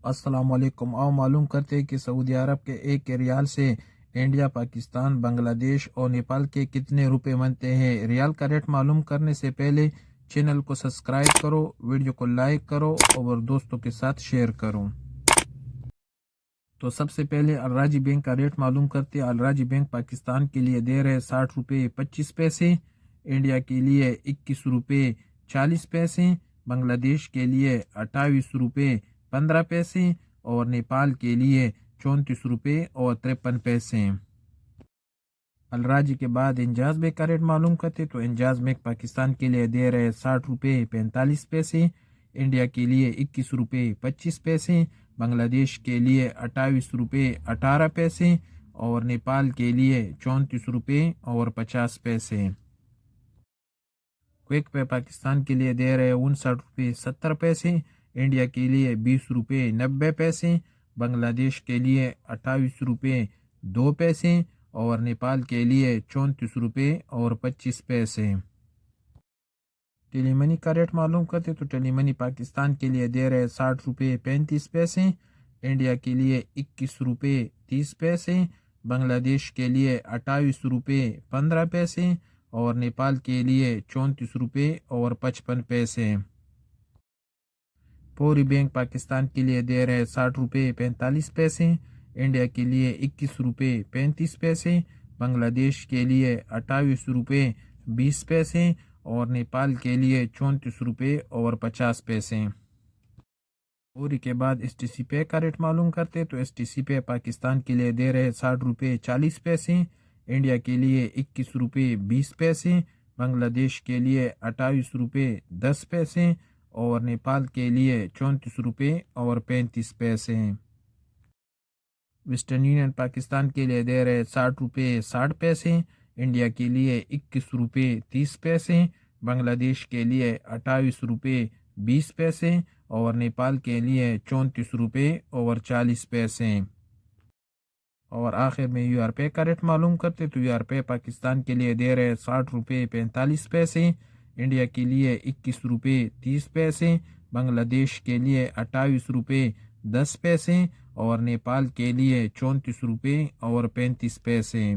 السلام علیکم۔ آؤ معلوم کرتے ہیں کہ سعودی عرب کے ایک ریال سے انڈیا، پاکستان، بنگلہ دیش اور نیپال کے کتنے روپے بنتے ہیں۔ ریال کا ریٹ معلوم کرنے سے پہلے چینل کو سبسکرائب کرو، ویڈیو کو لائک کرو اور دوستوں کے ساتھ شیئر کرو۔ تو سب سے پہلے الراجی بینک کا ریٹ معلوم کرتے ہیں۔ الراجی بینک پاکستان کے لیے دے رہے 60 روپے 25 پیسے، انڈیا کے لیے 21 روپے 40 پیسے، بنگلہ دیش کے لیے 28 روپے 15 پیسے اور نیپال کے لیے 34 روپے اور 53 پیسے۔ الراجی کے بعد انجاز بینک کا ریٹ معلوم کرتے تو انجاز بینک پاکستان کے لیے دے رہے 60 روپے 45 پیسے، انڈیا کے لیے 21 روپے 25 پیسے، بنگلہ دیش کے لیے 28 روپے 18 پیسے اور نیپال کے لیے 34 روپے اور 50 پیسے۔ کوئک پے پاکستان کے لیے دے رہے 59 روپے 70 پیسے، انڈیا کے لیے 20 روپے 90 پیسے، بنگلہ دیش کے لیے 28 روپے 2 پیسے اور نیپال کے لیے 34 روپے اور 25 پیسے۔ ٹیلی منی کا ریٹ معلوم کرتے تو ٹیلی منی پاکستان کے لیے دے رہے 60 روپے 35 پیسے، انڈیا کے لیے 21 روپے 30 پیسے، بنگلہ دیش کے لیے 28 روپے 15 پیسے اور نیپال کے لیے 34 روپے اور 55 پیسے۔ پوری بینک پاکستان کے لیے دے رہے 60 روپے 45 پیسے، انڈیا کے لیے 21 روپے 35 پیسے، بنگلہ دیش کے لیے 28 روپے 20 پیسے اور نیپال کے لیے 34 روپے اور 50 پیسے۔ پوری کے بعد ایس ٹی سی پے کا ریٹ معلوم کرتے تو ایس ٹی سی پے پاکستان کے لیے دے رہے 60 روپے 40 پیسے، انڈیا کے لیے 21 روپے 20 پیسے، بنگلہ دیش کے لیے 28 روپے 10 پیسے اور نیپال کے لیے 34 روپے اور 35 پیسے۔ ویسٹرن یونین پاکستان کے لیے دے رہے 60 روپے 60 پیسے، انڈیا کے لیے 21 روپے 30 پیسے، بنگلہ دیش کے لیے 28 روپے 20 پیسے اور نیپال کے لیے 34 روپے اور 40 پیسے۔ اور آخر میں یو آر پے کا ریٹ معلوم کرتے تو یو آر پے پاکستان کے لیے دے رہے 60 روپے 45 پیسے، انڈیا کے لیے 21 روپے 30 پیسے، بنگلہ دیش کے لیے 28 روپے 10 پیسے اور نیپال کے لیے 34 روپے اور 35 پیسے۔